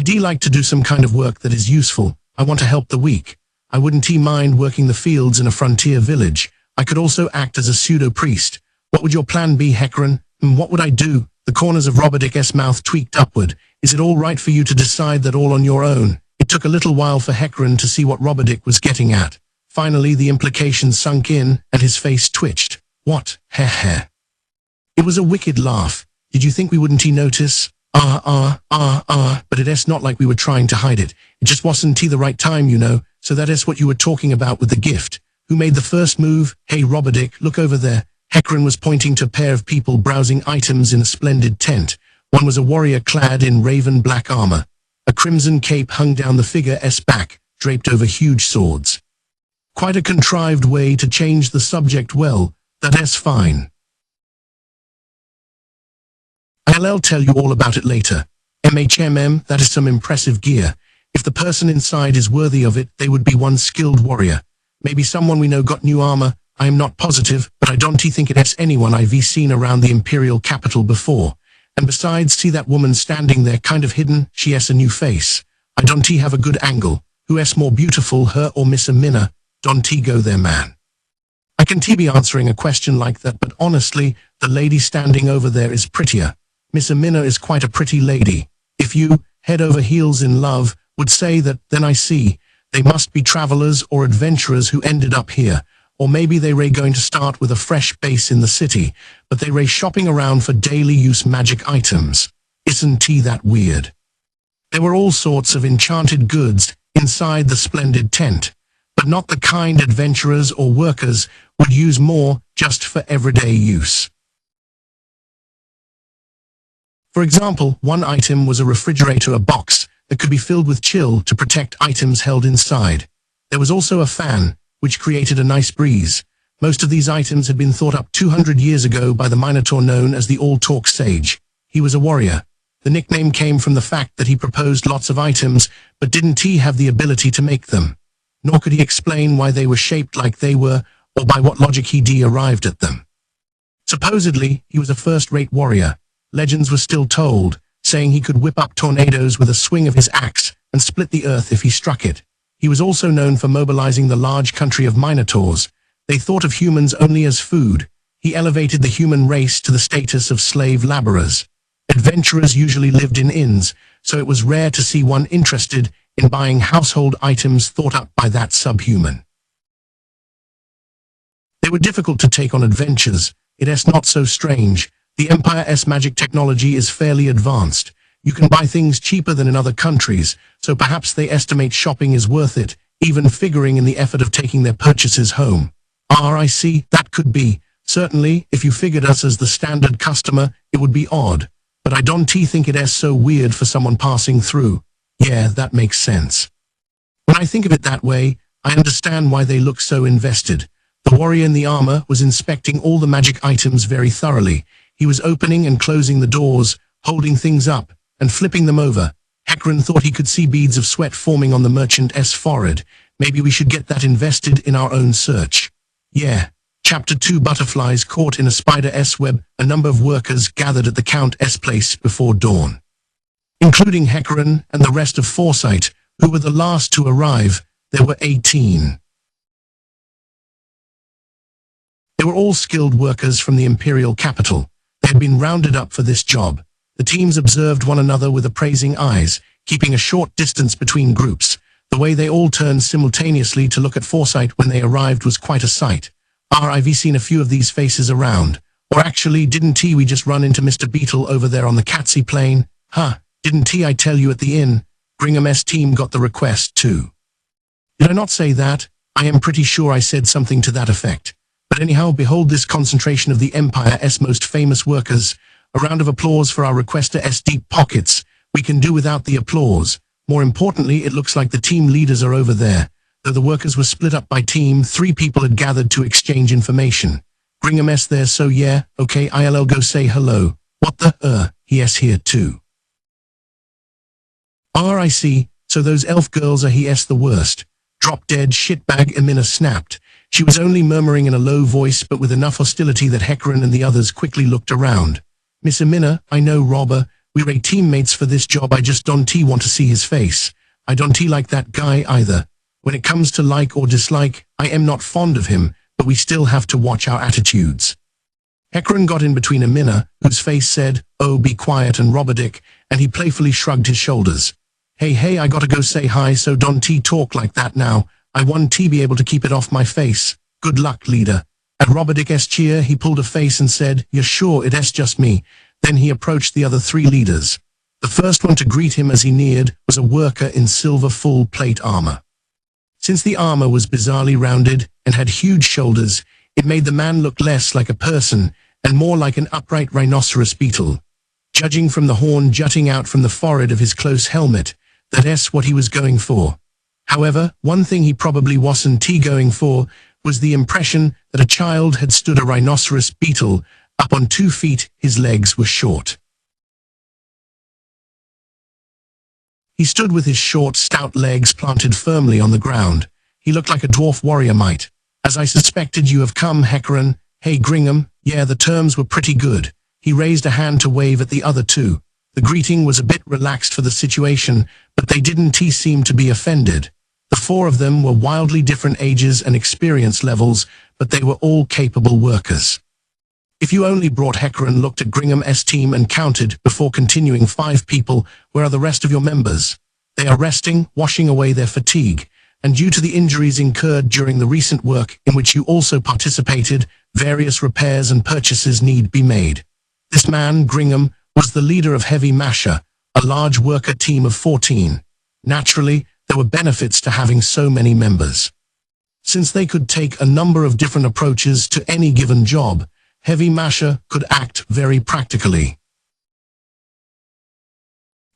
I'd like to do some kind of work that is useful. I want to help the weak. I wouldn't mind working the fields in a frontier village. I could also act as a pseudo-priest. What would your plan be, Hecarim? And what would I do? The corners of Robodick's mouth tweaked upward. Is it all right for you to decide that all on your own? It took a little while for Hecarim to see what Robodick was getting at. Finally, the implication sunk in, and his face twitched. What? Heh. It was a wicked laugh. Did you think we wouldn't notice? But it's not like we were trying to hide it. It just wasn't the right time, you know. So that is what you were talking about with the gift. Who made the first move? Hey, Robodick, look over there. Hecarim was pointing to a pair of people browsing items in a splendid tent. One was a warrior clad in raven black armor. A crimson cape hung down the figure's back, draped over huge swords. Quite a contrived way to change the subject. Well, that's fine. I'll tell you all about it later. That is some impressive gear. If the person inside is worthy of it, they would be one skilled warrior. Maybe someone we know got new armor. I am not positive, but I don't think it's anyone I've seen around the imperial capital before. And besides, see that woman standing there kind of hidden? She has a new face. I don't have a good angle. Who's more beautiful, her or Miss Amina? Don't go there, man. I can be answering a question like that, but honestly, the lady standing over there is prettier. Miss Amina is quite a pretty lady. If you, head over heels in love, would say that, then I see. They must be travelers or adventurers who ended up here. Or maybe they were going to start with a fresh base in the city, but they were shopping around for daily use magic items. Isn't that weird? There were all sorts of enchanted goods inside the splendid tent, but not the kind adventurers or workers would use, more just for everyday use. For example, one item was a refrigerator, a box that could be filled with chill to protect items held inside. There was also a fan, which created a nice breeze. Most of these items had been thought up 200 years ago by the Minotaur known as the All-Talk Sage. He was a warrior. The nickname came from the fact that he proposed lots of items, but didn't have the ability to make them. Nor could he explain why they were shaped like they were, or by what logic he arrived at them. Supposedly, he was a first-rate warrior. Legends were still told, saying he could whip up tornadoes with a swing of his axe and split the earth if he struck it. He was also known for mobilizing the large country of Minotaurs. They thought of humans only as food. He elevated the human race to the status of slave laborers. Adventurers usually lived in inns, so it was rare to see one interested in buying household items thought up by that subhuman. They were difficult to take on adventures. It's not so strange. The Empire's magic technology is fairly advanced. You can buy things cheaper than in other countries, so perhaps they estimate shopping is worth it, even figuring in the effort of taking their purchases home. I see, that could be. Certainly, if you figured us as the standard customer, it would be odd. But I don't think it's so weird for someone passing through. Yeah, that makes sense. When I think of it that way, I understand why they look so invested. The warrior in the armor was inspecting all the magic items very thoroughly. He was opening and closing the doors, holding things up, and flipping them over. Hecarim thought he could see beads of sweat forming on the merchant's forehead. Maybe we should get that invested in our own search. Yeah. Chapter 2 Butterflies caught in a spider's web. A number of workers gathered at the Count's place before dawn, including Hecarim and the rest of Foresight, who were the last to arrive. There were 18. They were all skilled workers from the imperial capital. They had been rounded up for this job. The teams observed one another with appraising eyes, keeping a short distance between groups. The way they all turned simultaneously to look at Foresight when they arrived was quite a sight. I've seen a few of these faces around. Or actually, didn't we just run into Mr. Beetle over there on the Catsy plane? Didn't I tell you at the inn? Gringham's team got the request too. Did I not say that? I am pretty sure I said something to that effect. But anyhow, behold this concentration of the Empire's most famous workers. A round of applause for our requester's deep pockets. We can do without the applause. More importantly, it looks like the team leaders are over there. Though the workers were split up by team, 3 people had gathered to exchange information. Gringham's there, so yeah, okay, I'll go say hello. What the, he's here too. I see, so those elf girls are the worst. Drop dead shitbag, Amina snapped. She was only murmuring in a low voice, but with enough hostility that Hecarim and the others quickly looked around. Miss Amina, I know, robber, We were teammates for this job. I just don't want to see his face. I don't like that guy either. When it comes to like or dislike, I am not fond of him, but we still have to watch our attitudes. Hecarim got in between Amina, whose face said, "Oh, be quiet," and Robadick, and he playfully shrugged his shoulders. Hey, I gotta go say hi, so don't talk like that now. I want to be able to keep it off my face. Good luck, leader. At Robadick's cheer, he pulled a face and said, "You're sure it's just me?" Then he approached the other three leaders. The first one to greet him as he neared was a worker in silver full-plate armor. Since the armor was bizarrely rounded and had huge shoulders, it made the man look less like a person and more like an upright rhinoceros beetle. Judging from the horn jutting out from the forehead of his close helmet, that's what he was going for. However, one thing he probably wasn't going for was the impression that a child had stood a rhinoceros beetle up on 2 feet. His legs were short. He stood with his short, stout legs planted firmly on the ground. He looked like a dwarf warrior might. "As I suspected, you have come, Hecarim. Hey, Gringham." Yeah, the terms were pretty good. He raised a hand to wave at the other two. The greeting was a bit relaxed for the situation, but they didn't seem to be offended. The 4 of them were wildly different ages and experience levels, but they were all capable workers. If you only brought Hecarim, looked at Gringham's team and counted before continuing, 5 people. Where are the rest of your members? They are resting, washing away their fatigue, and due to the injuries incurred during the recent work in which you also participated, various repairs and purchases need be made. This man, Gringham, was the leader of Heavy Masher, a large worker team of 14. Naturally, there were benefits to having so many members. Since they could take a number of different approaches to any given job, Heavy Masher could act very practically.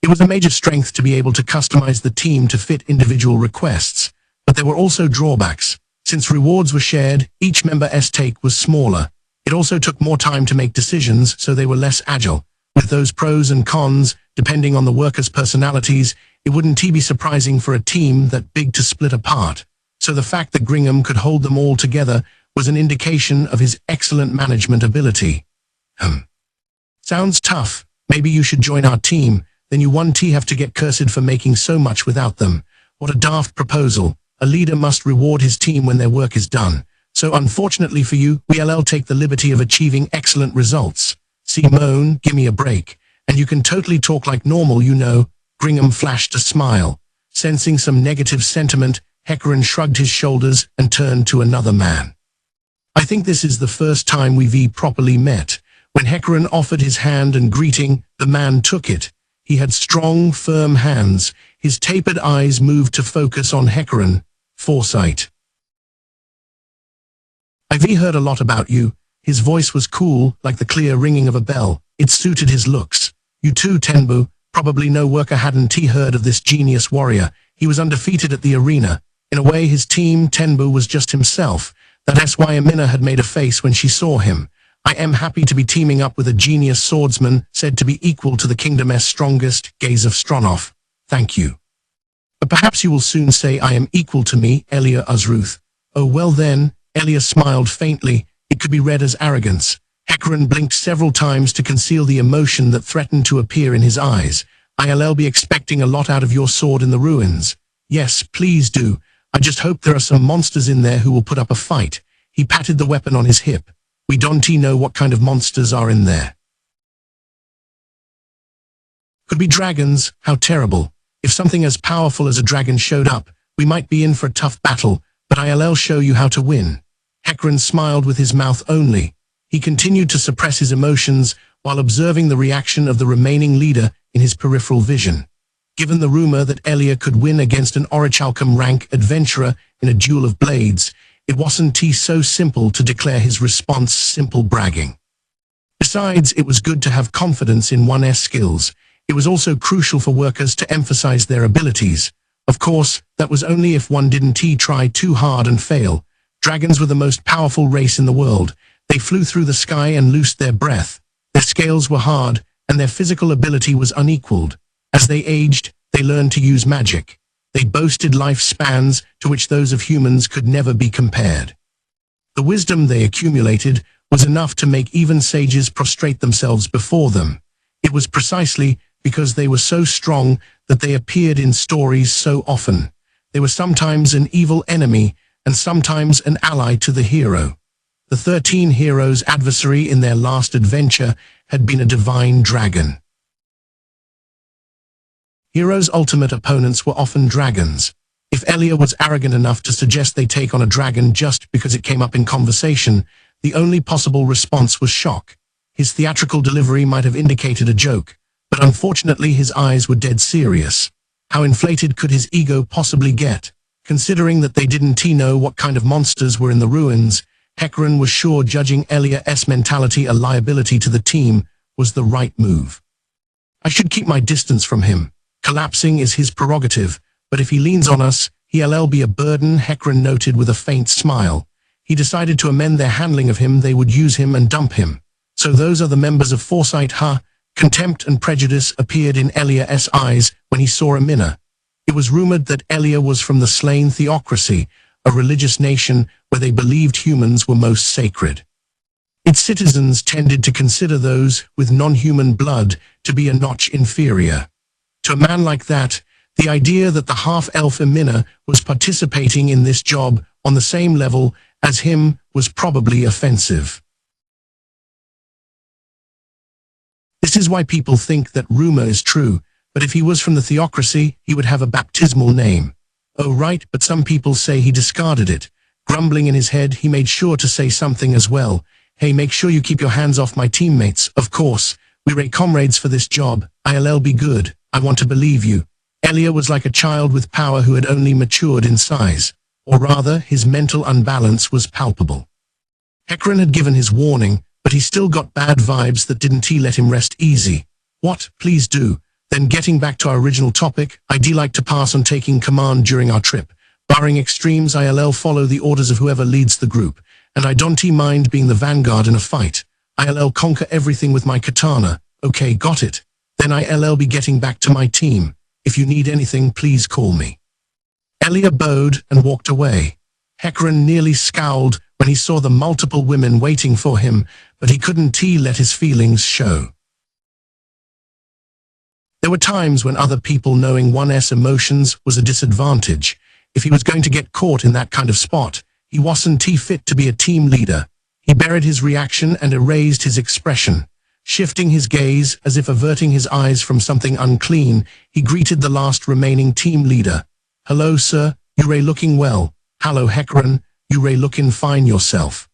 It was a major strength to be able to customize the team to fit individual requests, but there were also drawbacks. Since rewards were shared, each member's take was smaller. It also took more time to make decisions, so they were less agile. With those pros and cons, depending on the workers' personalities, it wouldn't be surprising for a team that big to split apart. So the fact that Gringham could hold them all together was an indication of his excellent management ability. Sounds tough. Maybe you should join our team. Then you won't have to get cursed for making so much without them. What a daft proposal. A leader must reward his team when their work is done. So unfortunately for you, we'll take the liberty of achieving excellent results. Simone, give me a break. And you can totally talk like normal, you know. Gringham flashed a smile. Sensing some negative sentiment, Hecarim shrugged his shoulders and turned to another man. I think this is the first time we've properly met. When Hecarim offered his hand and greeting, the man took it. He had strong, firm hands. His tapered eyes moved to focus on Hecarim. Foresight. I've heard a lot about you. His voice was cool, like the clear ringing of a bell. It suited his looks. You too, Tenbu. Probably no worker hadn't heard of this genius warrior. He was undefeated at the arena. In a way, his team, Tenbu, was just himself. That's why Amina had made a face when she saw him. I am happy to be teaming up with a genius swordsman, said to be equal to the kingdom's strongest, Gaze of Stronov. Thank you. But perhaps you will soon say I am equal to me, Elia Uzruth. Oh well then, Elia smiled faintly. It could be read as arrogance. Hecarim blinked several times to conceal the emotion that threatened to appear in his eyes. I'll be expecting a lot out of your sword in the ruins. Yes, please do. I just hope there are some monsters in there who will put up a fight. He patted the weapon on his hip. We don't know what kind of monsters are in there. Could be dragons. How terrible. If something as powerful as a dragon showed up, we might be in for a tough battle, but I'll show you how to win. Hecarim smiled with his mouth only. He continued to suppress his emotions while observing the reaction of the remaining leader in his peripheral vision. Given the rumor that Elia could win against an Orichalcum rank adventurer in a duel of blades, it wasn't so simple to declare his response simple bragging. Besides, it was good to have confidence in one's skills. It was also crucial for workers to emphasize their abilities. Of course, that was only if one didn't try too hard and fail. Dragons were the most powerful race in the world. They flew through the sky and loosed their breath. Their scales were hard, and their physical ability was unequaled. As they aged, they learned to use magic. They boasted lifespans to which those of humans could never be compared. The wisdom they accumulated was enough to make even sages prostrate themselves before them. It was precisely because they were so strong that they appeared in stories so often. They were sometimes an evil enemy and sometimes an ally to the hero. The 13 heroes' adversary in their last adventure had been a divine dragon. Heroes' ultimate opponents were often dragons. If Elia was arrogant enough to suggest they take on a dragon just because it came up in conversation, the only possible response was shock. His theatrical delivery might have indicated a joke, but unfortunately his eyes were dead serious. How inflated could his ego possibly get? Considering that they didn't know what kind of monsters were in the ruins, Hecarim was sure judging Elia's mentality a liability to the team was the right move. I should keep my distance from him. Collapsing is his prerogative, but if he leans on us, he'll be a burden, Hecarim noted with a faint smile. He decided to amend their handling of him. They would use him and dump him. So those are the members of Foresight, huh? Contempt and prejudice appeared in Elia's eyes when he saw Amina. It was rumored that Elia was from the slain theocracy, a religious nation where they believed humans were most sacred. Its citizens tended to consider those with non-human blood to be a notch inferior. To a man like that, the idea that the half-elf Amina was participating in this job on the same level as him was probably offensive. This is why people think that rumor is true, but if he was from the theocracy, he would have a baptismal name. Oh right, but some people say he discarded it. Grumbling in his head, he made sure to say something as well. Hey, make sure you keep your hands off my teammates. Of course, we're comrades for this job. I'll be good. I want to believe you. Elia was like a child with power who had only matured in size. Or rather, his mental unbalance was palpable. Hecarim had given his warning, but he still got bad vibes that didn't let him rest easy. What? Please do. Then getting back to our original topic, I'd like to pass on taking command during our trip. Barring extremes, I'll follow the orders of whoever leads the group, and I don't mind being the vanguard in a fight. I'll conquer everything with my katana. Okay, got it. Then I'll be getting back to my team. If you need anything, please call me. Elia bowed and walked away. Hecarim nearly scowled when he saw the multiple women waiting for him, but he couldn't let his feelings show. There were times when other people knowing one's emotions was a disadvantage. If he was going to get caught in that kind of spot, he wasn't fit to be a team leader. He buried his reaction and erased his expression. Shifting his gaze as if averting his eyes from something unclean, he greeted the last remaining team leader. Hello, sir. You're looking well. Hello, Hecarim. You're looking fine yourself.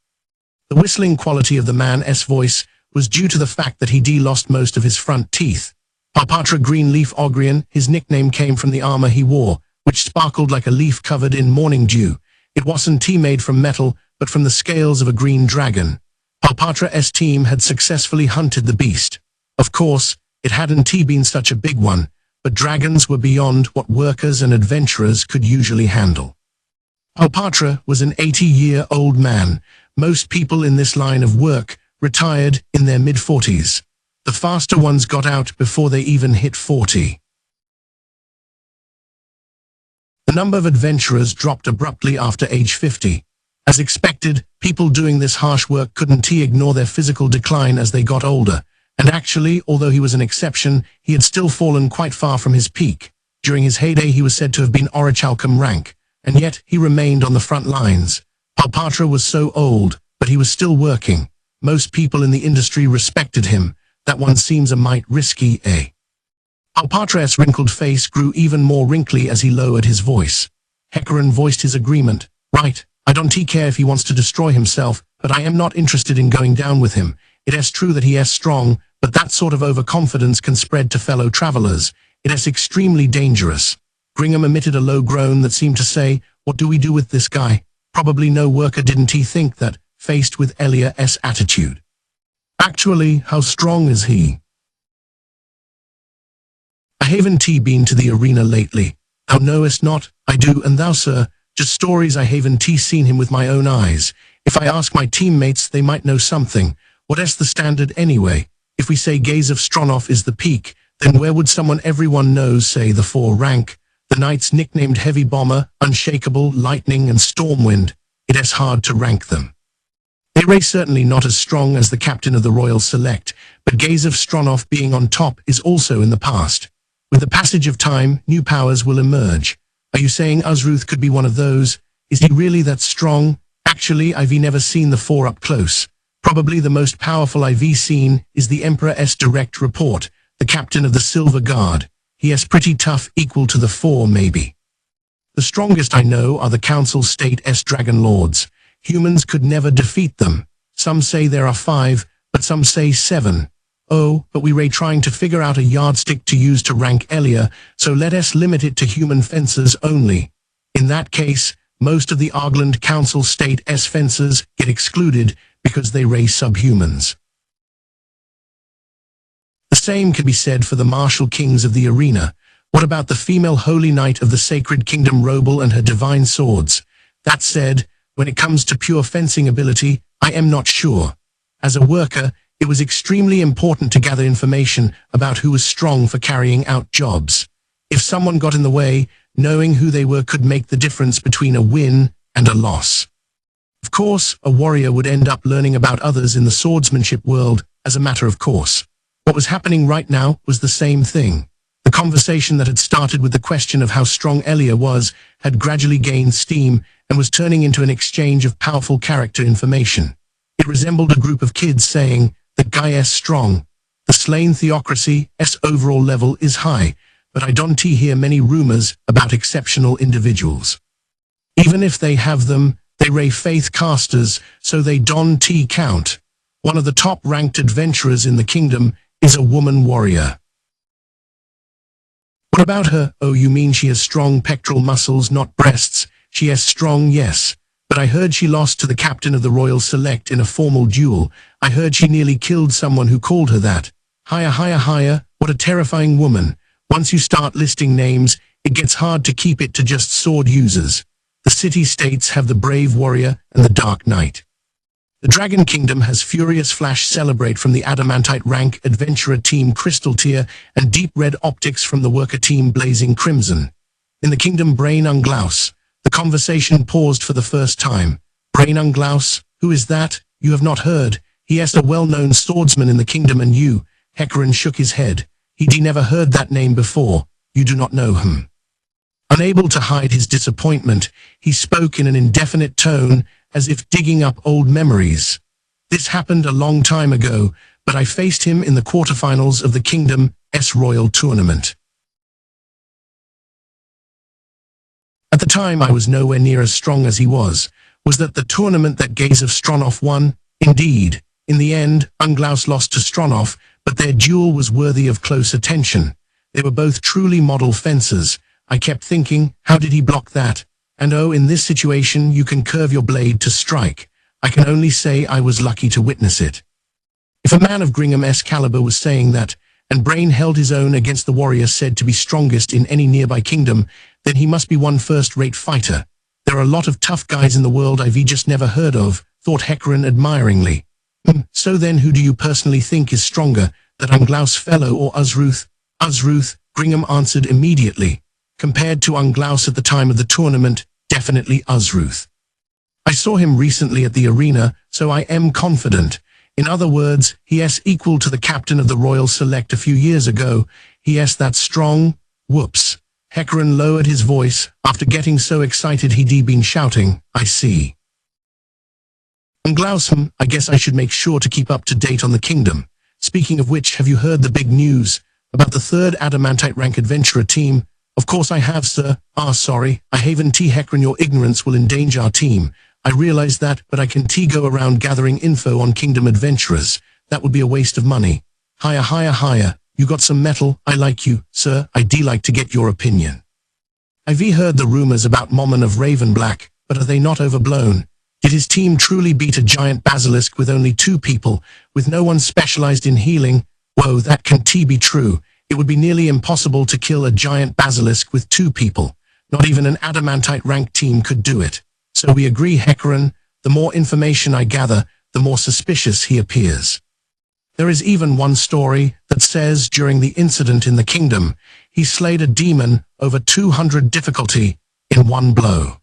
The whistling quality of the man's voice was due to the fact that he lost most of his front teeth. Palpatra Greenleaf Ogrian, his nickname came from the armor he wore, which sparkled like a leaf covered in morning dew. It wasn't made from metal, but from the scales of a green dragon. Palpatra's team had successfully hunted the beast. Of course, it hadn't been such a big one, but dragons were beyond what workers and adventurers could usually handle. Palpatra was an 80-year-old man. Most people in this line of work retired in their mid-40s. The faster ones got out before they even hit 40. The number of adventurers dropped abruptly after age 50. As expected, people doing this harsh work couldn't ignore their physical decline as they got older. And actually, although he was an exception, he had still fallen quite far from his peak. During his heyday, he was said to have been Orichalcum rank, and yet he remained on the front lines. Palpatra was so old, but he was still working. Most people in the industry respected him. That one seems a mite risky, eh? Palpatra's wrinkled face grew even more wrinkly as he lowered his voice. Hecarim voiced his agreement. Right, I don't care if he wants to destroy himself, but I am not interested in going down with him. It is true that he is strong, but that sort of overconfidence can spread to fellow travelers. It is extremely dangerous. Gringham emitted a low groan that seemed to say, what do we do with this guy? Probably no worker didn't think that, faced with Elia's attitude. Actually, how strong is he? I haven't been to the arena lately. Thou knowest not, I do, and thou, sir, just stories I haven't seen him with my own eyes. If I ask my teammates, they might know something. What is the standard anyway? If we say Gaze of Stronov is the peak, then where would someone everyone knows say the 4 rank? The knights nicknamed Heavy Bomber, Unshakable, Lightning, and Stormwind. It is hard to rank them. They ray certainly not as strong as the captain of the Royal Select, but Gaze of Stronov being on top is also in the past. With the passage of time, new powers will emerge. Are you saying Uzruth could be one of those? Is he really that strong? Actually, I've never seen the four up close. Probably the most powerful I've seen is the Emperor's direct report, the captain of the Silver Guard. He is pretty tough, equal to the four maybe. The strongest I know are the Council State's Dragon Lords. Humans could never defeat them. Some say there are 5, but some say 7. Oh, but we're trying to figure out a yardstick to use to rank Elia, so let us limit it to human fencers only. In that case, most of the Argland Council State's fencers get excluded because they raise subhumans. The same can be said for the martial kings of the arena. What about the female Holy Knight of the Sacred Kingdom Robel and her divine swords? That said, when it comes to pure fencing ability, I am not sure. As a worker, it was extremely important to gather information about who was strong for carrying out jobs. If someone got in the way, knowing who they were could make the difference between a win and a loss. Of course, a warrior would end up learning about others in the swordsmanship world as a matter of course. What was happening right now was the same thing. The conversation that had started with the question of how strong Elia was had gradually gained steam and was turning into an exchange of powerful character information. It resembled a group of kids saying, "The guy is strong. The slain theocracy's overall level is high, but I don't hear many rumors about exceptional individuals. Even if they have them, they ray faith casters, so they don't count. One of the top-ranked adventurers in the kingdom is a woman warrior." What about her? Oh, you mean she has strong pectoral muscles, not breasts? She is strong, yes. But I heard she lost to the captain of the Royal Select in a formal duel. I heard she nearly killed someone who called her that. Higher. What a terrifying woman. Once you start listing names, it gets hard to keep it to just sword users. The city-states have the Brave Warrior and the Dark Knight. The Dragon Kingdom has Furious Flash Celebrate from the Adamantite Rank Adventurer Team Crystal Tier and Deep Red Optics from the Worker Team Blazing Crimson. In the Kingdom Brain Unglaus, the conversation paused for the first time. Brain Unglaus? Who is that? You have not heard. He is a well-known swordsman in the kingdom and you. Hecarim shook his head. He'd never heard that name before. You do not know him. Unable to hide his disappointment, he spoke in an indefinite tone, as if digging up old memories. This happened a long time ago, but I faced him in the quarterfinals of the Kingdom's Royal Tournament. At the time I was nowhere near as strong as he was. Was that the tournament that Gaze of Stronov won? Indeed. In the end, Unglaus lost to Stronov, but their duel was worthy of close attention. They were both truly model fencers. I kept thinking, how did he block that? And oh, in this situation you can curve your blade to strike. I can only say I was lucky to witness it. If a man of Gringham's caliber was saying that, and Brain held his own against the warrior said to be strongest in any nearby kingdom, then he must be one first-rate fighter. There are a lot of tough guys in the world I've just never heard of, thought Hecarim admiringly. So then who do you personally think is stronger, that Unglaus fellow or Uzruth? Uzruth, Gringham answered immediately. Compared to Unglaus at the time of the tournament, definitely Uzruth. I saw him recently at the arena, so I am confident. In other words, he is equal to the captain of the Royal Select a few years ago. He is that strong. Whoops. Hecarim lowered his voice, after getting so excited he'd been shouting, I see. Unglaus, I guess I should make sure to keep up to date on the kingdom. Speaking of which, have you heard the big news about the 3rd Adamantite Rank Adventurer team? Of course I have, sir. Sorry. I haven't Hecarim, your ignorance will endanger our team. I realize that, but I can't go around gathering info on Kingdom adventurers. That would be a waste of money. Higher. You got some metal. I like you, sir. I'd like to get your opinion. I've heard the rumors about Momon of Ravenblack, but are they not overblown? Did his team truly beat a giant basilisk with only 2 people, with no one specialized in healing? Whoa, that can't be true. It would be nearly impossible to kill a giant basilisk with 2 people. Not even an Adamantite rank team could do it. So we agree, Hecarim. The more information I gather, the more suspicious he appears. There is even one story that says during the incident in the kingdom, he slayed a demon over 200 difficulty in one blow.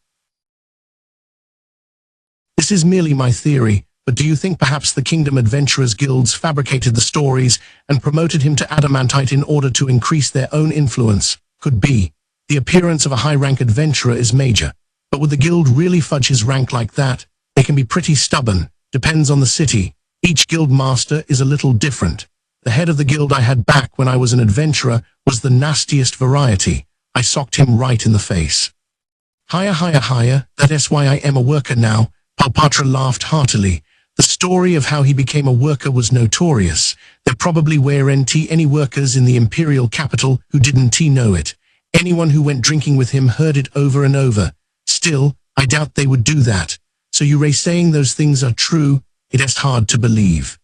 This is merely my theory, But do you think perhaps the Kingdom Adventurers Guilds fabricated the stories and promoted him to Adamantite in order to increase their own influence? Could be. The appearance of a high-rank adventurer is major. But would the guild really fudge his rank like that? They can be pretty stubborn. Depends on the city. Each guild master is a little different. The head of the guild I had back when I was an adventurer was the nastiest variety. I socked him right in the face. Higher, that's why I am a worker now. Palpatra laughed heartily. The story of how he became a worker was notorious. There probably weren't any workers in the imperial capital who didn't know it. Anyone who went drinking with him heard it over and over. Still, I doubt they would do that. So you're saying those things are true? It is hard to believe.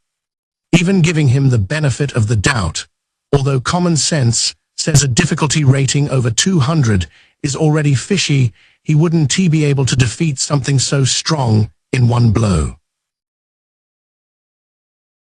Even giving him the benefit of the doubt, although common sense says a difficulty rating over 200 is already fishy, he wouldn't be able to defeat something so strong in one blow.